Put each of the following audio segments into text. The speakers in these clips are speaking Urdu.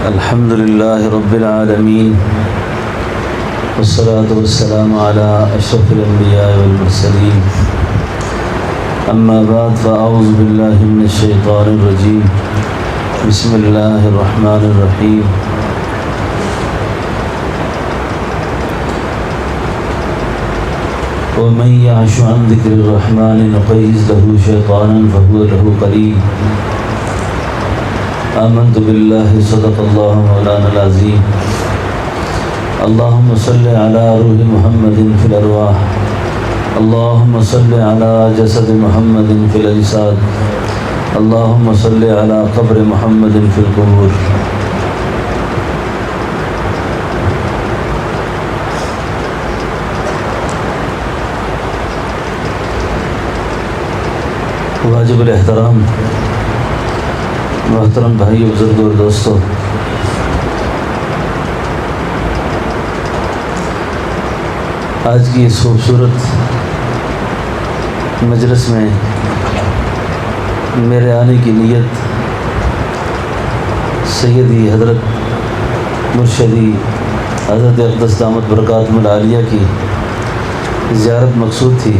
الحمد لله رب العالمين والصلاة والسلام على أشرف الأنبياء والمرسلين أما بعد فأعوذ بالله من الشيطان الرجيم بسم الله الرحمن الرحيم ومن يعش عن ذكر الرحمن نقيض له شيطانا فهو له قرين آمنت بالله صدق الله مولانا العظيم اللهم صل على روح محمد في الأرواح اللهم صل على جسد محمد في الأجساد اللهم صل على قبر محمد في القبور. واجب الاحترام محترم بھائی بزرگ اور دوستو، آج کی اس خوبصورت مجلس میں میرے آنے کی نیت سیدی حضرت مرشدی حضرت اقدس دامت برکاتہم العالیہ کی زیارت مقصود تھی۔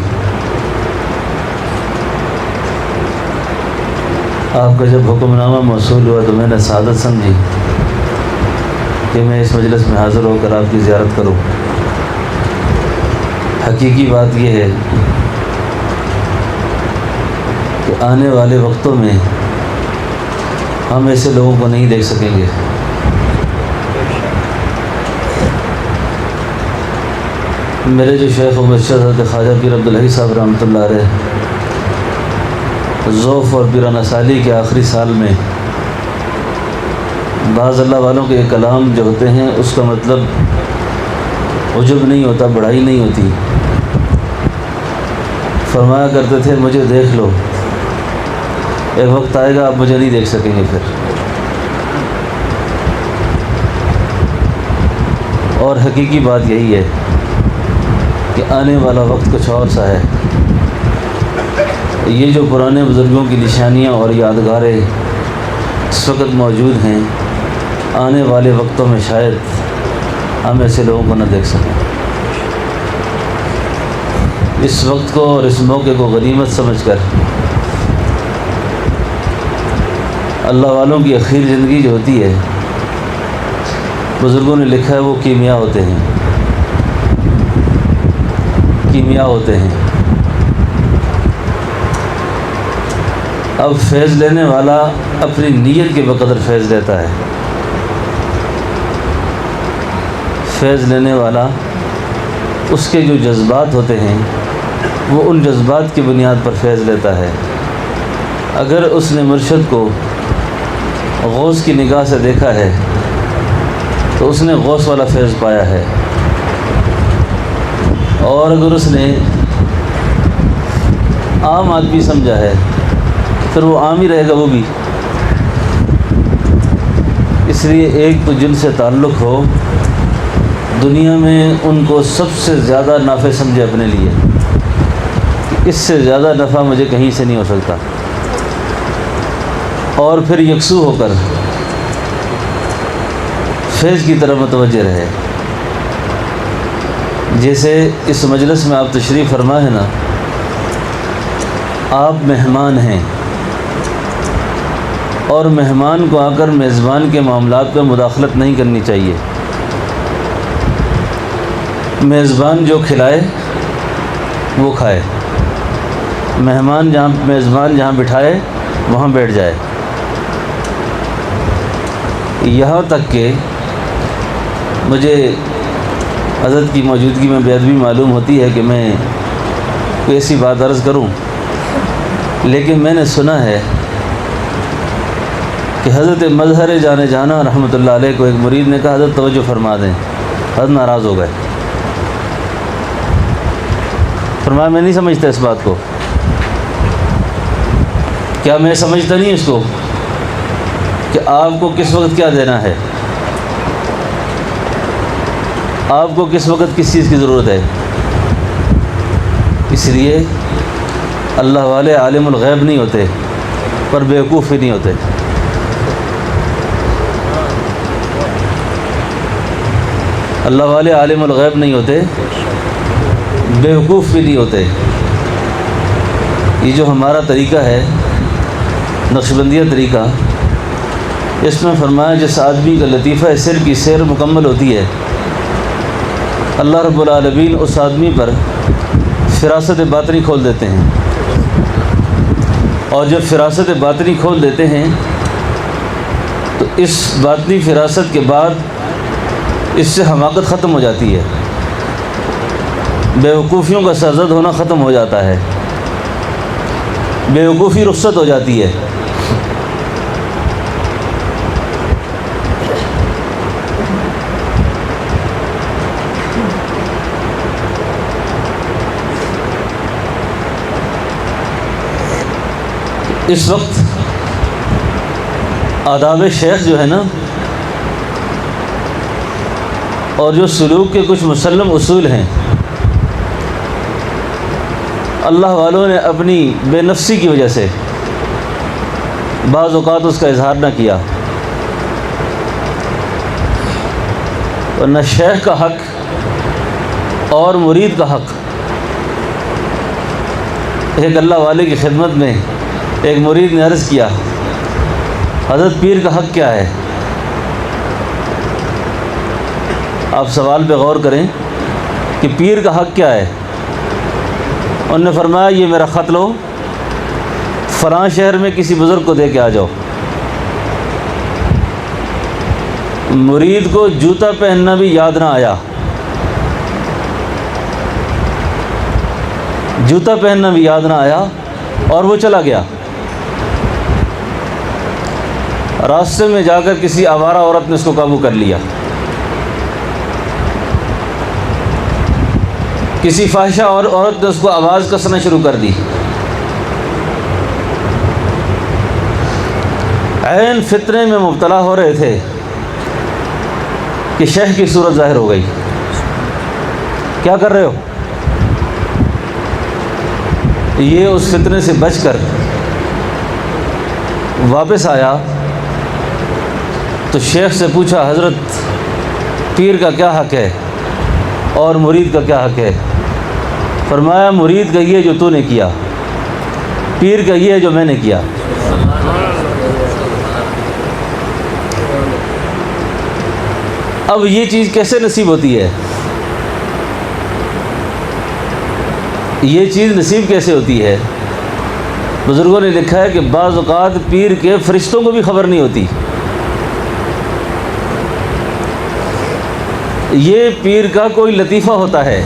آپ کا جب حکم نامہ موصول ہوا تو میں نے سعادت سمجھی کہ میں اس مجلس میں حاضر ہو کر آپ کی زیارت کروں۔ حقیقی بات یہ ہے کہ آنے والے وقتوں میں ہم ایسے لوگوں کو نہیں دیکھ سکیں گے۔ میرے جو شیخ و مرشد حضرت خواجہ پیر عبدالحی صاحب رحمۃ اللہ علیہ ذوف اور پیرانہ سالی کے آخری سال میں بعض اللہ والوں کے کلام جو ہوتے ہیں اس کا مطلب عجب نہیں ہوتا، بڑائی نہیں ہوتی۔ فرمایا کرتے تھے مجھے دیکھ لو، ایک وقت آئے گا آپ مجھے نہیں دیکھ سکیں گے۔ پھر اور حقیقی بات یہی ہے کہ آنے والا وقت کچھ اور سا ہے۔ یہ جو پرانے بزرگوں کی نشانیاں اور یادگاریں اس وقت موجود ہیں، آنے والے وقتوں میں شاید ہم ایسے لوگوں کو نہ دیکھ سکیں۔ اس وقت کو اور اس موقع کو غنیمت سمجھ کر اللہ والوں کی اخیر زندگی جو ہوتی ہے، بزرگوں نے لکھا ہے وہ کیمیا ہوتے ہیں، کیمیا ہوتے ہیں۔ اب فیض لینے والا اپنی نیت کے بقدر فیض لیتا ہے۔ فیض لینے والا اس کے جو جذبات ہوتے ہیں وہ ان جذبات کی بنیاد پر فیض لیتا ہے۔ اگر اس نے مرشد کو غوث کی نگاہ سے دیکھا ہے تو اس نے غوث والا فیض پایا ہے، اور اگر اس نے عام آدمی سمجھا ہے پھر وہ عام ہی رہے گا وہ بھی۔ اس لیے ایک تو جن سے تعلق ہو دنیا میں ان کو سب سے زیادہ نافع سمجھے اپنے لیے، اس سے زیادہ نفع مجھے کہیں سے نہیں ہو سکتا، اور پھر یکسو ہو کر فیض کی طرف متوجہ رہے۔ جیسے اس مجلس میں آپ تشریف فرما ہے نا، آپ مہمان ہیں، اور مہمان کو آ کر میزبان کے معاملات میں مداخلت نہیں کرنی چاہیے۔ میزبان جو کھلائے وہ کھائے، میزبان جہاں بٹھائے وہاں بیٹھ جائے۔ یہاں تک کہ مجھے حضرت کی موجودگی میں بے ادبی معلوم ہوتی ہے کہ میں کوئی ایسی بات عرض کروں، لیکن میں نے سنا ہے کہ حضرت مظہر جانے جانا رحمۃ اللہ علیہ کو ایک مرید نے کہا حضرت توجہ فرما دیں، حضرت ناراض ہو گئے۔ فرمایا میں نہیں سمجھتا اس بات کو۔ کیا میں سمجھتا نہیں اس کو کہ آپ کو کس وقت کیا دینا ہے، آپ کو کس وقت کس چیز کی ضرورت ہے؟ اس لیے اللہ والے عالم الغیب نہیں ہوتے پر بیوقوف بھی نہیں ہوتے۔ اللہ والے عالم الغیب نہیں ہوتے، بیوقوف بھی نہیں ہوتے۔ یہ جو ہمارا طریقہ ہے نقشبندیہ طریقہ، اس میں فرمایا جس آدمی کا لطیفہ سر کی سیر مکمل ہوتی ہے، اللہ رب العالمین اس آدمی پر فراست باطنی کھول دیتے ہیں، اور جب فراست باطنی کھول دیتے ہیں تو اس باطنی فراست کے بعد اس سے حماقت ختم ہو جاتی ہے، بیوقوفیوں کا سرزد ہونا ختم ہو جاتا ہے، بیوقوفی رخصت ہو جاتی ہے۔ اس وقت آداب شیخ جو ہے نا، اور جو سلوک کے کچھ مسلم اصول ہیں، اللہ والوں نے اپنی بے نفسی کی وجہ سے بعض اوقات اس کا اظہار نہ کیا، ورنہ شیخ کا حق اور مرید کا حق۔ ایک اللہ والے کی خدمت میں ایک مرید نے عرض کیا، حضرت پیر کا حق کیا ہے؟ آپ سوال پہ غور کریں کہ پیر کا حق کیا ہے۔ انہوں نے فرمایا یہ میرا خط لو، فلاں شہر میں کسی بزرگ کو دے کے آ جاؤ۔ مرید کو جوتا پہننا بھی یاد نہ آیا، جوتا پہننا بھی یاد نہ آیا، اور وہ چلا گیا۔ راستے میں جا کر کسی آوارہ عورت نے اس کو قابو کر لیا، کسی فاحشہ اور عورت نے اس کو آواز کسنا شروع کر دی۔ عین فتنے میں مبتلا ہو رہے تھے کہ شیخ کی صورت ظاہر ہو گئی۔ کیا کر رہے ہو؟ یہ اس فتنے سے بچ کر واپس آیا تو شیخ سے پوچھا، حضرت پیر کا کیا حق ہے اور مرید کا کیا حق ہے؟ فرمایا مرید کا یہ جو تو نے کیا، پیر کا یہ جو میں نے کیا۔ اب یہ چیز کیسے نصیب ہوتی ہے؟ یہ چیز نصیب کیسے ہوتی ہے؟ بزرگوں نے لکھا ہے کہ بعض اوقات پیر کے فرشتوں کو بھی خبر نہیں ہوتی۔ یہ پیر کا کوئی لطیفہ ہوتا ہے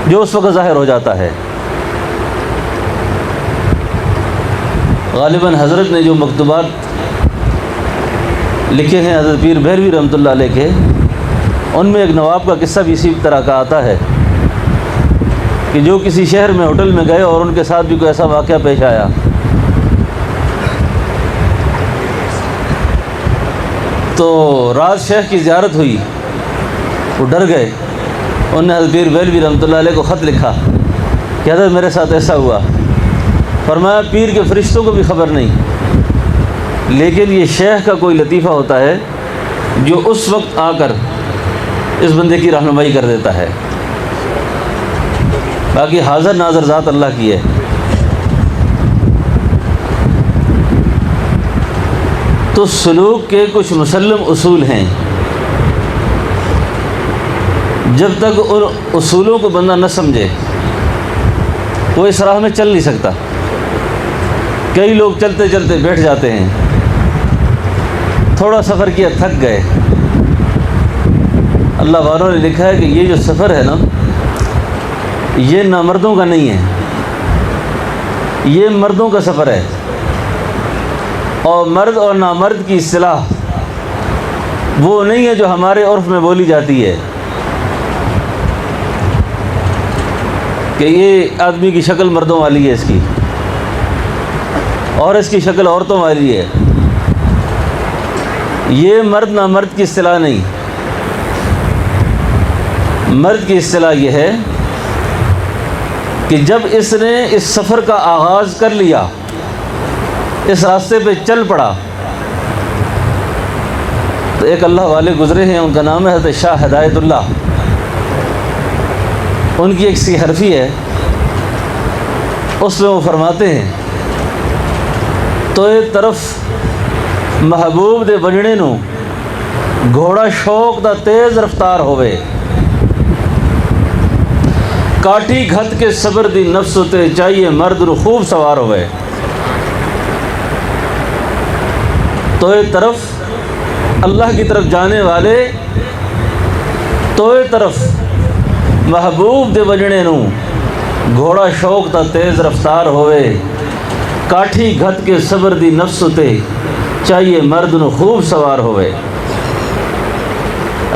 جو اس وقت ظاہر ہو جاتا ہے۔ غالباً حضرت نے جو مکتوبات لکھے ہیں حضرت پیر بہلوی رحمۃ اللہ علیہ کے، ان میں ایک نواب کا قصہ بھی اسی طرح کا آتا ہے کہ جو کسی شہر میں ہوٹل میں گئے اور ان کے ساتھ بھی کوئی ایسا واقعہ پیش آیا۔ تو رات شیخ کی زیارت ہوئی، وہ ڈر گئے۔ انہوں نے حضرت پیر بہلوی رحمۃ اللہ علیہ کو خط لکھا کہ حضرت میرے ساتھ ایسا ہوا۔ فرمایا پیر کے فرشتوں کو بھی خبر نہیں، لیکن یہ شیخ کا کوئی لطیفہ ہوتا ہے جو اس وقت آ کر اس بندے کی رہنمائی کر دیتا ہے۔ باقی حاضر ناظر ذات اللہ کی ہے۔ تو سلوک کے کچھ مسلم اصول ہیں، جب تک ان اصولوں کو بندہ نہ سمجھے وہ اس راہ میں چل نہیں سکتا۔ کئی لوگ چلتے چلتے بیٹھ جاتے ہیں، تھوڑا سفر کیا تھک گئے۔ اللہ والوں نے لکھا ہے کہ یہ جو سفر ہے نا، یہ نامردوں کا نہیں ہے، یہ مردوں کا سفر ہے۔ اور مرد اور نامرد کی اصطلاح وہ نہیں ہے جو ہمارے عرف میں بولی جاتی ہے کہ یہ آدمی کی شکل مردوں والی ہے اس کی، اور اس کی شکل عورتوں والی ہے۔ یہ مرد نامرد کی اصطلاح نہیں، مرد کی اصطلاح یہ ہے کہ جب اس نے اس سفر کا آغاز کر لیا، اس راستے پہ چل پڑا، تو ایک اللہ والے گزرے ہیں، ان کا نام ہے حضرت شاہ ہدایت اللہ۔ ان کی ایک سی حرفی ہے، اس میں وہ فرماتے ہیں تو ایک طرف محبوب دے بجنے نو گھوڑا شوق دا تیز رفتار ہوئے، کاٹی گھت کے صبر دی نفس تے چاہیے مرد رو خوب سوار ہوئے۔ تو ایک طرف اللہ کی طرف جانے والے، تو ایک طرف محبوب دے بجنے نو گھوڑا شوق دا تیز رفتار ہوئے، کاٹھی گھت کے صبر دی نفس تے چاہیے مرد نو خوب سوار ہوئے۔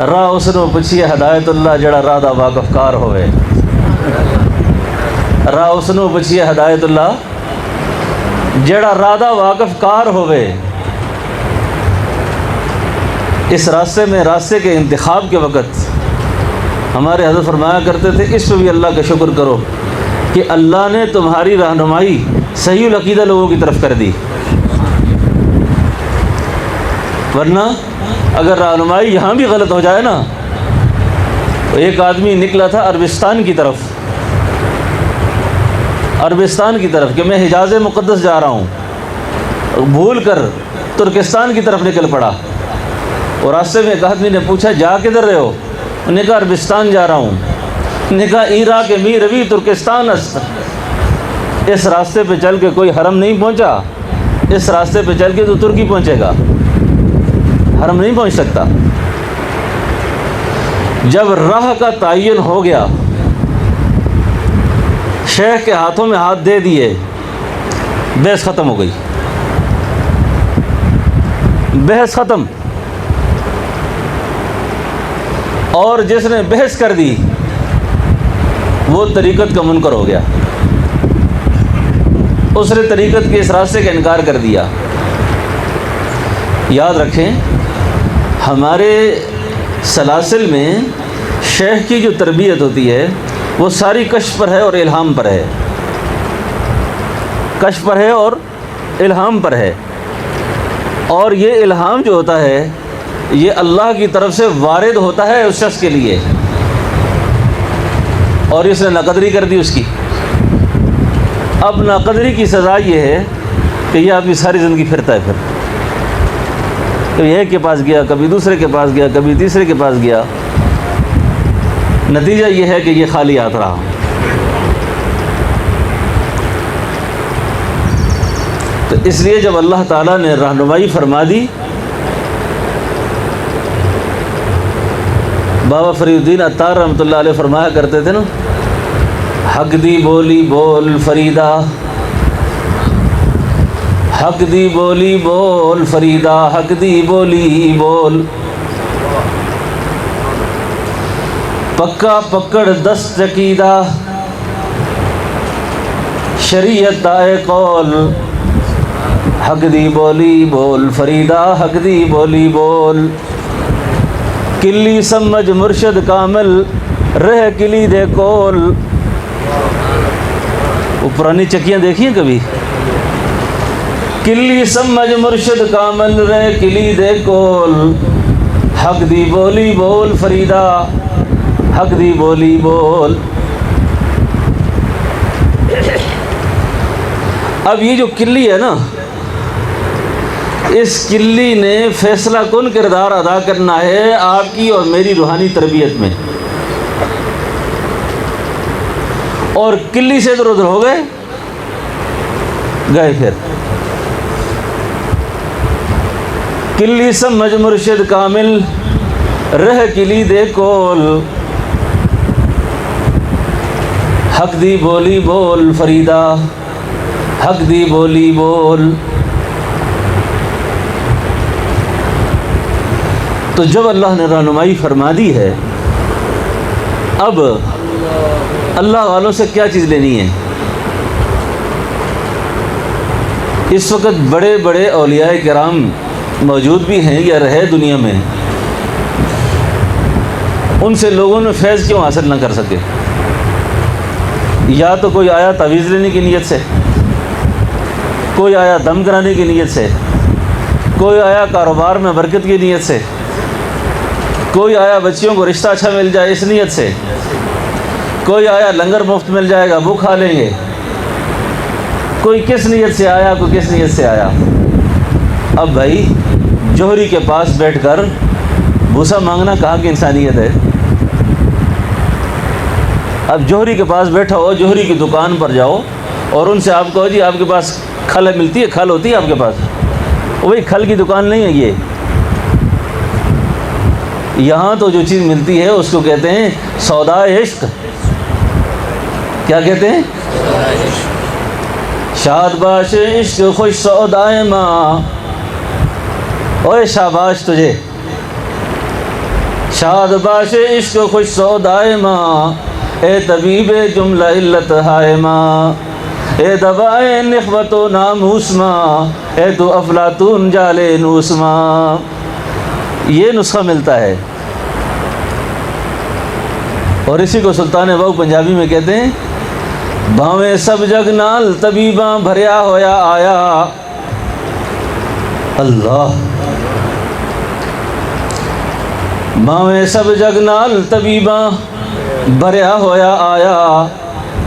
راہ اس نو پچھیے ہدایت اللہ جڑا راہ دا واقف کار ہوئے۔ راہ اس نو پچھیے ہدایت اللہ جڑا راہ دا واقف کار ہوئے۔ اس راستے میں، راستے کے انتخاب کے وقت ہمارے حضرت فرمایا کرتے تھے اس پہ بھی اللہ کا شکر کرو کہ اللہ نے تمہاری رہنمائی صحیح العقیدہ لوگوں کی طرف کر دی، ورنہ اگر رہنمائی یہاں بھی غلط ہو جائے نا۔ تو ایک آدمی نکلا تھا عربستان کی طرف، عربستان کی طرف کہ میں حجاز مقدس جا رہا ہوں، بھول کر ترکستان کی طرف نکل پڑا۔ اور راستے میں ایک آدمی نے پوچھا جا کدھر رہے ہو؟ انہوں نے کہا عربستان جا رہا ہوں۔ انہوں نے کہا ایرا کے می روی ترکستان است، اس راستے پہ چل کے کوئی حرم نہیں پہنچا، اس راستے پہ چل کے تو ترکی پہنچے گا، حرم نہیں پہنچ سکتا۔ جب راہ کا تعین ہو گیا، شیخ کے ہاتھوں میں ہاتھ دے دیے، بحث ختم ہو گئی، بحث ختم۔ اور جس نے بحث کر دی وہ طریقت کا منکر ہو گیا، اس نے طریقت کے اس راستے کا انکار کر دیا۔ یاد رکھیں ہمارے سلاسل میں شیخ کی جو تربیت ہوتی ہے وہ ساری کشف پر ہے اور الہام پر ہے، کشف پر ہے اور الہام پر ہے۔ اور یہ الہام جو ہوتا ہے یہ اللہ کی طرف سے وارد ہوتا ہے اس شخص کے لیے، اور اس نے ناقدری کر دی اس کی۔ اب ناقدری کی سزا یہ ہے کہ یہ آدمی ساری زندگی پھرتا ہے، پھر کبھی ایک کے پاس گیا، کبھی دوسرے کے پاس گیا، کبھی تیسرے کے پاس گیا، نتیجہ یہ ہے کہ یہ خالی ہاتھ رہا۔ تو اس لیے جب اللہ تعالیٰ نے رہنمائی فرما دی، بابا فرید الدین عطار رحمۃ اللہ علیہ فرمایا کرتے تھے نا، حق دی بولی بول فریدا، حق دی بولی بول فریدا، حق دی بولی بول، پکا پکڑ دست عقیدہ، شریعت دائے قول، حق دی بولی بول فریدا، حق دی بولی بول، کلی سمجھ مرشد کامل، رہ کلی دے کول۔ وہ پرانی چکیاں دیکھی ہیں کبھی؟ کلی سمجھ مرشد کامل، رہ کلی دے کول، حق دی بولی بول فریدا، حق دی بولی بول۔ اب یہ جو کلی ہے نا، اس کلی نے فیصلہ کن کردار ادا کرنا ہے آپ کی اور میری روحانی تربیت میں، اور کلی سے ادھر ادھر ہو گئے پھر کلی سمجھ مرشد کامل، رہ کلی دے کول، حق دی بولی بول فریدا، حق دی بولی بول۔ تو جب اللہ نے رہنمائی فرما دی ہے، اب اللہ والوں سے کیا چیز لینی ہے؟ اس وقت بڑے بڑے اولیاء کرام موجود بھی ہیں یا رہے دنیا میں، ان سے لوگوں نے فیض کیوں حاصل نہ کر سکے؟ یا تو کوئی آیا تعویذ لینے کی نیت سے، کوئی آیا دم کرانے کی نیت سے، کوئی آیا کاروبار میں برکت کی نیت سے، کوئی آیا بچیوں کو رشتہ اچھا مل جائے اس نیت سے، کوئی آیا لنگر مفت مل جائے گا وہ کھا لیں گے، کوئی کس نیت سے آیا، کوئی کس نیت سے آیا۔ اب بھائی جوہری کے پاس بیٹھ کر بھوسا مانگنا کہاں کی انسانیت ہے؟ اب جوہری کے پاس بیٹھا ہو، جوہری کی دکان پر جاؤ اور ان سے آپ کہو جی آپ کے پاس کھل ملتی ہے، کھل ہوتی ہے آپ کے پاس؟ وہی کھل کی دکان نہیں ہے یہ۔ یہاں تو جو چیز ملتی ہے اس کو کہتے ہیں سودا عشق۔ کیا کہتے ہیں؟ شاد باش عشق خوش سودائے ماں، اوے شاباش تجھے، شاد باش عشق خوش سودائے ماں، اے طبیب جملہ علت ہائے ماں، اے دوائے نخوت و ناموس ماں، اے تو افلاطون جالے نوس ماں۔ یہ نسخہ ملتا ہے، اور اسی کو سلطان بہو پنجابی میں کہتے ہیں بھاویں سب جگ نال طبیباں بھریا ہویا آیا۔ اللہ، بھاویں سب جگ نال طبیباں بھریا ہویا آیا،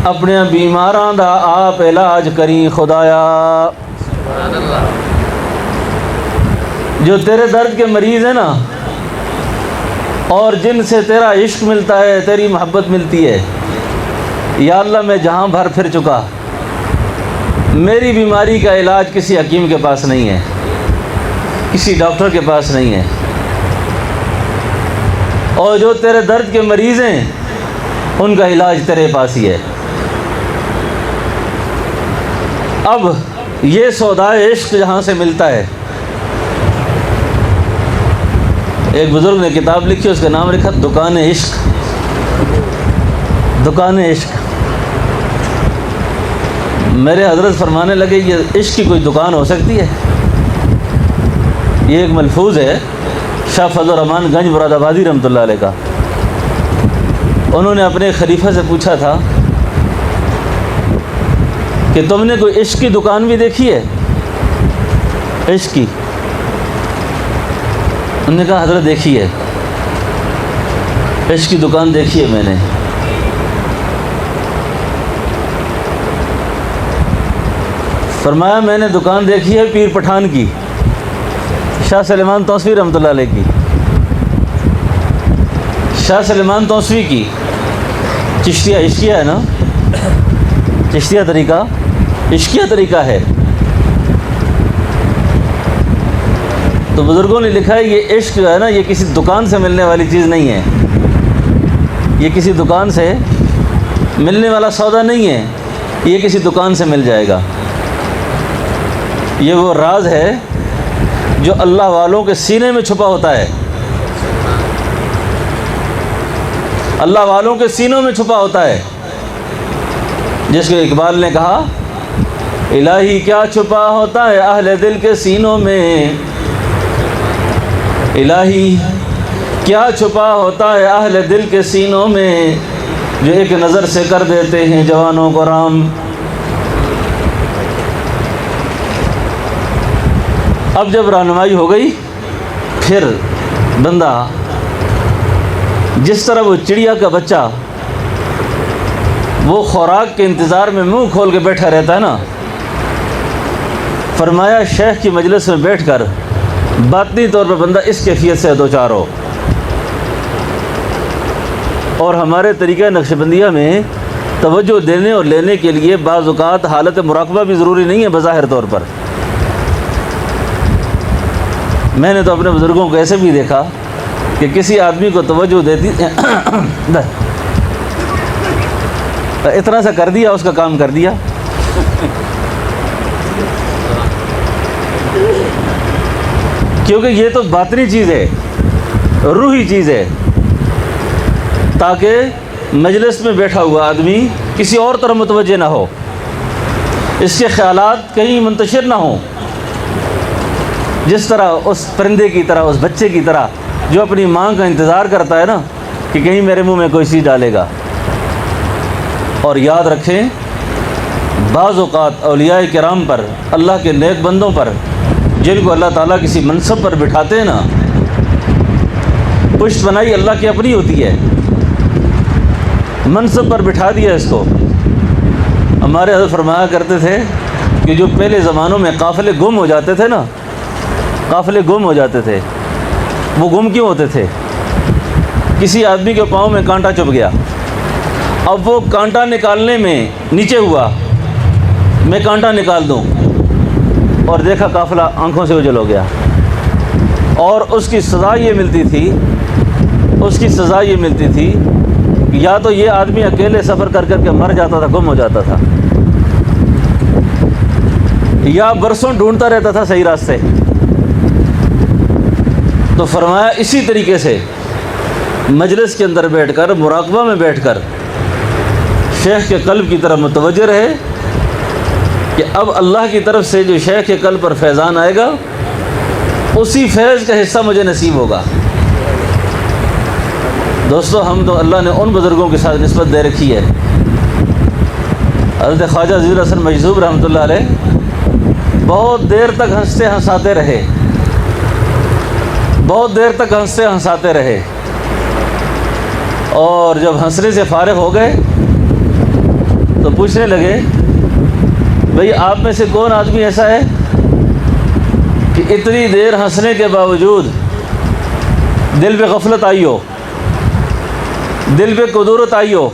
اپنے بیماراں دا آپ علاج کریں خدایا۔ جو تیرے درد کے مریض ہیں نا، اور جن سے تیرا عشق ملتا ہے، تیری محبت ملتی ہے، یا اللہ میں جہاں بھر پھر چکا، میری بیماری کا علاج کسی حکیم کے پاس نہیں ہے، کسی ڈاکٹر کے پاس نہیں ہے، اور جو تیرے درد کے مریض ہیں ان کا علاج تیرے پاس ہی ہے۔ اب یہ سودائے عشق جہاں سے ملتا ہے، ایک بزرگ نے کتاب لکھی، اس کا نام لکھا دکان عشق۔ دکان عشق۔ میرے حضرت فرمانے لگے یہ عشق کی کوئی دکان ہو سکتی ہے؟ یہ ایک ملفوظ ہے شاہ فضل الرحمان گنج مراد آبادی رحمۃ اللہ علیہ کا۔ انہوں نے اپنے خلیفہ سے پوچھا تھا کہ تم نے کوئی عشق کی دکان بھی دیکھی ہے؟ عشق کی؟ انہوں نے کہا حضرت دیکھی ہے، عشق کی دکان دیکھی ہے میں نے۔ فرمایا میں نے دکان دیکھی ہے پیر پٹھان کی، شاہ سلیمان توسوی رحمۃ اللہ علیہ کی، شاہ سلیمان توسوی کی۔ چشتیہ عشقیہ ہے نا، چشتیہ طریقہ عشقیہ طریقہ ہے۔ تو بزرگوں نے لکھا ہے یہ عشق جو ہے نا، یہ کسی دکان سے ملنے والی چیز نہیں ہے، یہ کسی دکان سے ملنے والا سودا نہیں ہے، یہ کسی دکان سے مل جائے گا۔ یہ وہ راز ہے جو اللہ والوں کے سینے میں چھپا ہوتا ہے، اللہ والوں کے سینوں میں چھپا ہوتا ہے، جس کو اقبال نے کہا الہی کیا چھپا ہوتا ہے اہل دل کے سینوں میں، الہی کیا چھپا ہوتا ہے اہل دل کے سینوں میں، جو ایک نظر سے کر دیتے ہیں جوانوں کو رام۔ اب جب رہنمائی ہو گئی، پھر بندہ جس طرح وہ چڑیا کا بچہ وہ خوراک کے انتظار میں منہ کھول کے بیٹھا رہتا ہے نا، فرمایا شیخ کی مجلس میں بیٹھ کر باطنی طور پر بندہ اس کیفیت سے دوچار ہو۔ اور ہمارے طریقہ نقش بندیہ میں توجہ دینے اور لینے کے لیے بعض اوقات حالت مراقبہ بھی ضروری نہیں ہے بظاہر طور پر۔ میں نے تو اپنے بزرگوں کو ایسے بھی دیکھا کہ کسی آدمی کو توجہ دیتی اتنا سا کر دیا، اس کا کام کر دیا۔ کیونکہ یہ تو باطنی چیز ہے، روحی چیز ہے، تاکہ مجلس میں بیٹھا ہوا آدمی کسی اور طرف متوجہ نہ ہو، اس کے خیالات کہیں منتشر نہ ہوں، جس طرح اس پرندے کی طرح، اس بچے کی طرح جو اپنی ماں کا انتظار کرتا ہے نا کہ کہیں میرے منہ میں کوئی چیز ڈالے گا۔ اور یاد رکھیں بعض اوقات اولیاء کرام پر، اللہ کے نیک بندوں پر، جن کو اللہ تعالیٰ کسی منصب پر بٹھاتے ہیں نا، پشت بنائی اللہ کی اپنی ہوتی ہے، منصب پر بٹھا دیا اس کو۔ ہمارے حضرت فرمایا کرتے تھے کہ جو پہلے زمانوں میں قافلے گم ہو جاتے تھے نا، قافلے گم ہو جاتے تھے، وہ گم کیوں ہوتے تھے؟ کسی آدمی کے پاؤں میں کانٹا چبھ گیا، اب وہ کانٹا نکالنے میں نیچے ہوا، میں کانٹا نکال دوں، اور دیکھا قافلہ آنکھوں سے اوجھل ہو گیا، اور اس کی سزا یہ ملتی تھی، اس کی سزا یہ ملتی تھی کہ یا تو یہ آدمی اکیلے سفر کر کر کے مر جاتا تھا، گم ہو جاتا تھا، یا برسوں ڈھونڈتا رہتا تھا صحیح راستے۔ تو فرمایا اسی طریقے سے مجلس کے اندر بیٹھ کر، مراقبہ میں بیٹھ کر شیخ کے قلب کی طرف متوجہ رہے کہ اب اللہ کی طرف سے جو شیخ کے قلب پر فیضان آئے گا، اسی فیض کا حصہ مجھے نصیب ہوگا۔ دوستو، ہم تو اللہ نے ان بزرگوں کے ساتھ نسبت دے رکھی ہے۔ حضرت خواجہ عزیز الحسن مجذوب رحمۃ اللہ علیہ بہت دیر تک ہنستے ہنساتے رہے، بہت دیر تک ہنستے ہنساتے رہے، اور جب ہنسنے سے فارغ ہو گئے تو پوچھنے لگے، بھئی آپ میں سے کون آدمی ایسا ہے کہ اتنی دیر ہنسنے کے باوجود دل پہ غفلت آئی ہو، دل پہ کدورت آئی ہو؟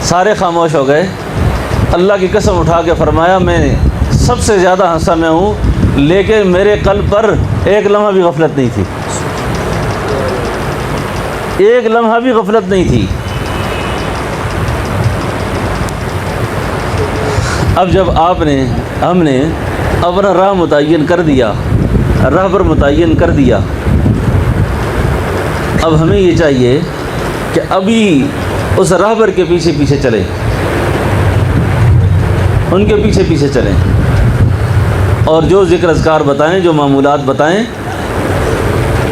سارے خاموش ہو گئے۔ اللہ کی قسم اٹھا کے فرمایا، میں سب سے زیادہ ہنسا میں ہوں، لیکن میرے قلب پر ایک لمحہ بھی غفلت نہیں تھی، ایک لمحہ بھی غفلت نہیں تھی۔ اب جب ہم نے اپنا راہ متعین کر دیا، راہ پر متعین کر دیا، اب ہمیں یہ چاہیے کہ ابھی اس راہبر کے پیچھے پیچھے چلیں، ان کے پیچھے پیچھے چلیں، اور جو ذکر اذکار بتائیں، جو معمولات بتائیں،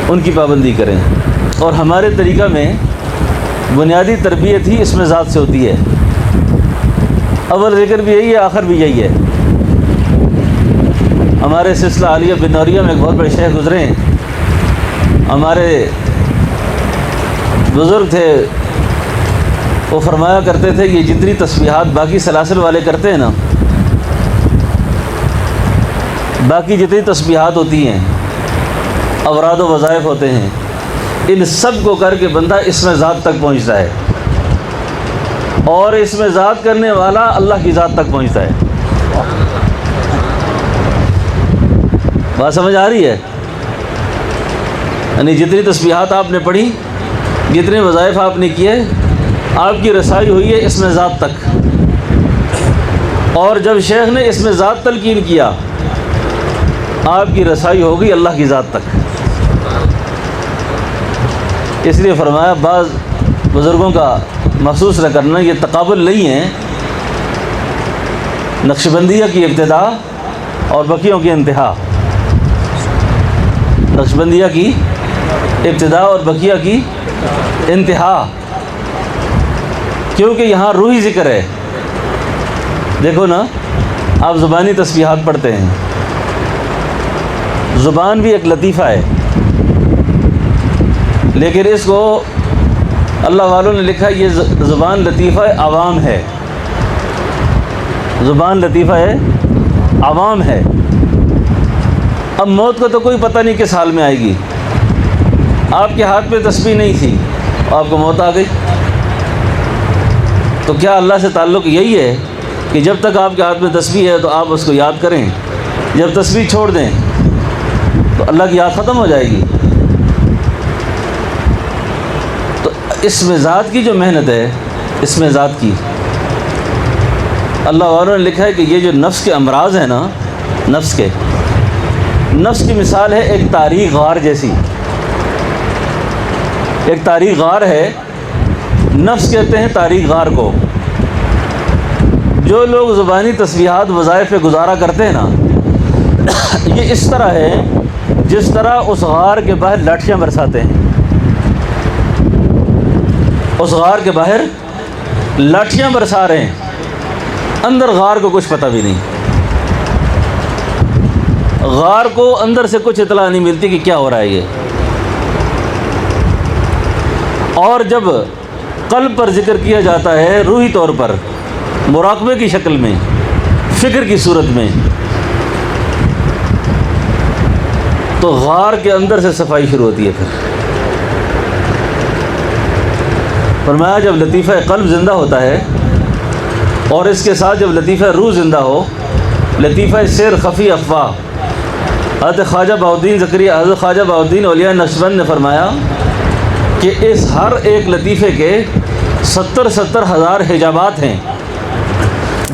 ان کی پابندی کریں۔ اور ہمارے طریقہ میں بنیادی تربیت ہی اس میں ذات سے ہوتی ہے، اول ذکر بھی یہی ہے، آخر بھی یہی ہے۔ ہمارے سلسلہ عالیہ بنوریہ میں ایک بہت بڑے شیخ گزرے ہیں، ہمارے بزرگ تھے، وہ فرمایا کرتے تھے کہ جتنی تسبیحات باقی سلاسل والے کرتے ہیں نا، باقی جتنی تسبیحات ہوتی ہیں، اوراد و وظائف ہوتے ہیں، ان سب کو کر کے بندہ اس میں ذات تک پہنچتا ہے، اور اس میں ذات کرنے والا اللہ کی ذات تک پہنچتا ہے۔ بات سمجھ آ رہی ہے؟ یعنی جتنی تسبیحات آپ نے پڑھی، جتنے وظائف آپ نے کیے، آپ کی رسائی ہوئی ہے اس میں ذات تک، اور جب شیخ نے اس میں ذات تلقین کیا، آپ کی رسائی ہو گئی اللہ کی ذات تک۔ اس لیے فرمایا بعض بزرگوں کا محسوس نہ کرنا، یہ تقابل نہیں ہے، نقشبندیہ کی ابتدا اور بقیوں کی انتہا، نقشبندیہ کی ابتدا اور بقیہ کی انتہا، کیونکہ یہاں روحی ذکر ہے۔ دیکھو نا، آپ زبانی تسبیحات پڑھتے ہیں، زبان بھی ایک لطیفہ ہے، لیکن اس کو اللہ والوں نے لکھا یہ زبان لطیفہ عوام ہے، زبان لطیفہ ہے عوام ہے۔ اب موت کا تو کوئی پتہ نہیں کس حال میں آئے گی، آپ کے ہاتھ میں تسبیح نہیں تھی، آپ کو موت آ گئی، تو کیا اللہ سے تعلق یہی ہے کہ جب تک آپ کے ہاتھ میں تسبیح ہے تو آپ اس کو یاد کریں، جب تسبیح چھوڑ دیں تو اللہ کی یاد ختم ہو جائے گی؟ تو اس میں ذات کی جو محنت ہے، اس میں ذات کی، اللہ والوں نے لکھا ہے کہ یہ جو نفس کے امراض ہیں نا، نفس کی مثال ہے ایک تاریخ غار جیسی، ایک تاریخ غار ہے، نفس کہتے ہیں تاریخ غار کو۔ جو لوگ زبانی تسبیحات وظائف پہ گزارا کرتے ہیں نا، یہ اس طرح ہے جس طرح اس غار کے باہر لاٹھیاں برساتے ہیں، اس غار کے باہر لاٹھیاں برسا رہے ہیں، اندر غار کو کچھ پتہ بھی نہیں، غار کو اندر سے کچھ اطلاع نہیں ملتی کہ کیا ہو رہا ہے یہ۔ اور جب قلب پر ذکر کیا جاتا ہے روحی طور پر، مراقبے کی شکل میں، فکر کی صورت میں، تو غار کے اندر سے صفائی شروع ہوتی ہے۔ پھر فرمایا جب لطیفہ قلب زندہ ہوتا ہے اور اس کے ساتھ جب لطیفہ روح زندہ ہو، لطیفہ سیر خفی افواہ، حضرت خواجہ بہاؤالدین زکریا، حضرت خواجہ بہاؤالدین اولیاء نقشبند نے فرمایا کہ اس ہر ایک لطیفے کے 70 ہزار حجابات ہیں۔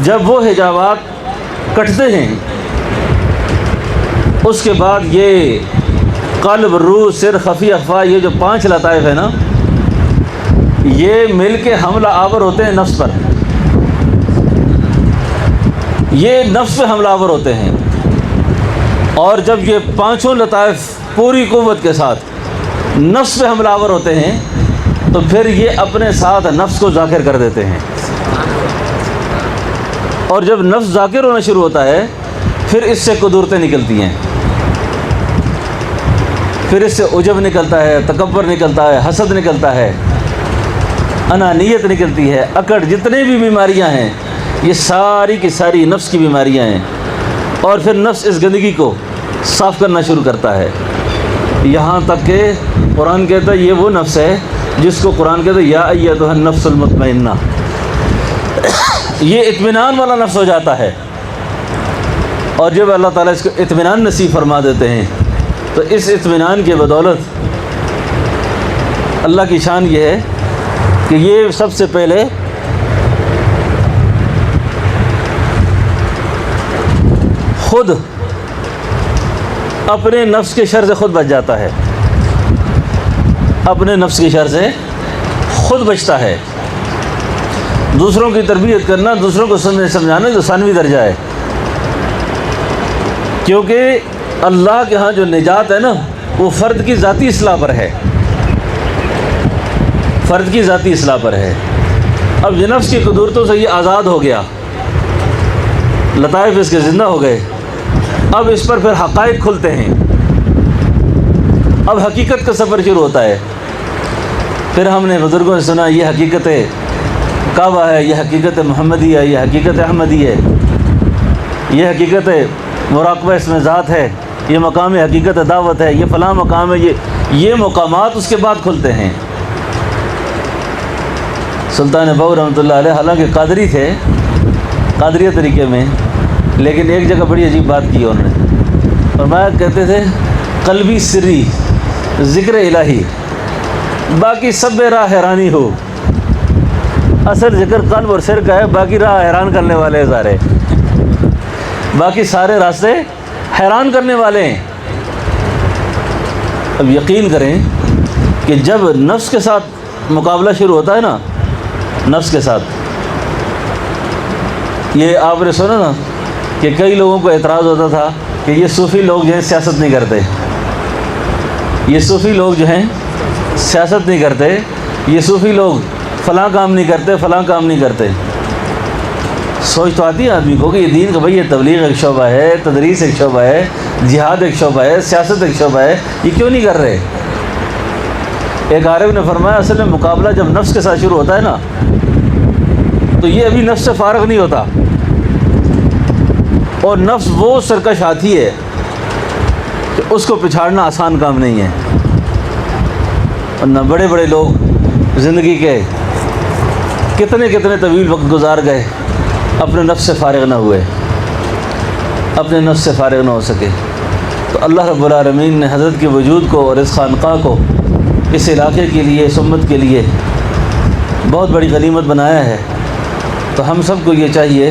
جب وہ حجابات کٹتے ہیں اس کے بعد یہ قلب، روح، سر، خفی افواہ، یہ جو 5 لطائف ہیں نا، یہ مل کے حملہ آور ہوتے ہیں نفس پر، یہ نفس پہ حملہ آور ہوتے ہیں۔ اور جب یہ 5 لطائف پوری قوت کے ساتھ نفس پہ حملہ آور ہوتے ہیں تو پھر یہ اپنے ساتھ نفس کو ذاکر کر دیتے ہیں، اور جب نفس ذاکر ہونا شروع ہوتا ہے پھر اس سے قدورتیں نکلتی ہیں، پھر اس سے عجب نکلتا ہے، تکبر نکلتا ہے، حسد نکلتا ہے، انانیت نکلتی ہے، اکڑ، جتنے بھی بیماریاں ہیں یہ ساری کی ساری نفس کی بیماریاں ہیں، اور پھر نفس اس گندگی کو صاف کرنا شروع کرتا ہے، یہاں تک کہ قرآن کہتا ہے یہ وہ نفس ہے جس کو قرآن کہتا ہے یا ایھا النفس المطمئنہ، یہ اطمینان والا نفس ہو جاتا ہے۔ اور جب اللہ تعالیٰ اس کو اطمینان نصیب فرما دیتے ہیں تو اس اطمینان کی بدولت اللہ کی شان یہ ہے کہ یہ سب سے پہلے خود اپنے نفس کے شر سے خود بچ جاتا ہے، اپنے نفس کے شر سے خود بچتا ہے۔ دوسروں کی تربیت کرنا، دوسروں کو سمجھانا جو ثانوی درجہ ہے، کیونکہ اللہ کے ہاں جو نجات ہے نا وہ فرد کی ذاتی اصلاح پر ہے، فرد کی ذاتی اصلاح پر ہے۔ اب یہ نفس کی قدرتوں سے یہ آزاد ہو گیا، لطائف اس کے زندہ ہو گئے، اب اس پر پھر حقائق کھلتے ہیں، اب حقیقت کا سفر شروع ہوتا ہے۔ پھر ہم نے بزرگوں سے سنا یہ حقیقت کعبہ ہے، یہ حقیقت محمدی ہے، یہ حقیقت احمدی ہے، یہ حقیقت مراقبہ اس میں ذات ہے، یہ مقام حقیقت دعوت ہے، یہ فلاں مقام ہے، یہ مقامات اس کے بعد کھلتے ہیں۔ سلطان بہو رحمۃ اللہ علیہ حالانکہ قادری تھے، قادریہ طریقے میں، لیکن ایک جگہ بڑی عجیب بات کی انہوں نے، فرمایا کہتے تھے قلبی سری ذکر الہی باقی سب راہ حیرانی ہو، اصل ذکر قلب اور سر کا ہے، باقی راہ حیران کرنے والے سارے، باقی سارے راستے حیران کرنے والے ہیں۔ اب یقین کریں کہ جب نفس کے ساتھ مقابلہ شروع ہوتا ہے نا، نفس کے ساتھ، یہ آپ نے سنا نا کہ کئی لوگوں کو اعتراض ہوتا تھا کہ یہ صوفی لوگ جو ہیں سیاست نہیں کرتے، یہ صوفی لوگ جو ہیں سیاست نہیں کرتے، یہ صوفی لوگ فلاں کام نہیں کرتے، فلاں کام نہیں کرتے۔ سوچ تو آتی ہے آدمی کو کہ یہ دین کا بھائی یہ تبلیغ ایک شعبہ ہے، تدریس ایک شعبہ ہے، جہاد ایک شعبہ ہے، سیاست ایک شعبہ ہے، یہ کیوں نہیں کر رہے؟ ایک عارف نے فرمایا اصل میں مقابلہ جب نفس کے ساتھ شروع ہوتا ہے نا تو یہ ابھی نفس سے فارغ نہیں ہوتا، اور نفس وہ سرکش ہاتھی ہے کہ اس کو پچھاڑنا آسان کام نہیں ہے، ورنہ بڑے بڑے لوگ زندگی کے کتنے طویل وقت گزار گئے اپنے نفس سے فارغ نہ ہوئے، اپنے نفس سے فارغ نہ ہو سکے۔ تو اللہ رب العالمین نے حضرت کے وجود کو اور اس خانقاہ کو اس علاقے کے لیے، اس امت کے لیے بہت بڑی غنیمت بنایا ہے۔ تو ہم سب کو یہ چاہیے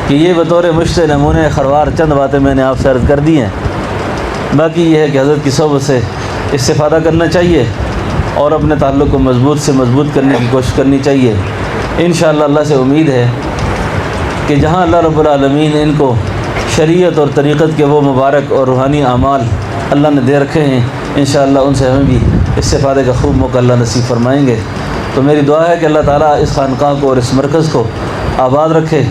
کہ یہ بطور مشت نمونے خروار چند باتیں میں نے آپ سے عرض کر دی ہیں، باقی یہ ہے کہ حضرت کی صحبت سے استفادہ کرنا چاہیے اور اپنے تعلق کو مضبوط سے مضبوط کرنے کی کوشش کرنی چاہیے۔ انشاءاللہ اللہ سے امید ہے کہ جہاں اللہ رب العالمین ان کو شریعت اور طریقت کے وہ مبارک اور روحانی اعمال اللہ نے دے رکھے ہیں، انشاءاللہ ان سے ہمیں بھی استفادے کا خوب موقع اللہ نصیب فرمائیں گے۔ تو میری دعا ہے کہ اللہ تعالیٰ اس خانقاہ کو اور اس مرکز کو آباد رکھے،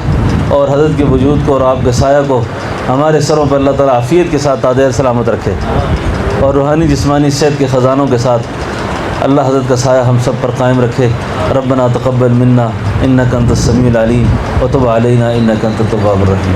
اور حضرت کے وجود کو اور آپ کے سایہ کو ہمارے سروں پر اللہ تعالیٰ عافیت کے ساتھ تاج سلامت رکھے، اور روحانی جسمانی صحت کے خزانوں کے ساتھ اللہ حضرت کا سایہ ہم سب پر قائم رکھے۔ ربنا تقبل منا انک انت السمیع العلیم وتب علینا انک انت التواب الرحیم۔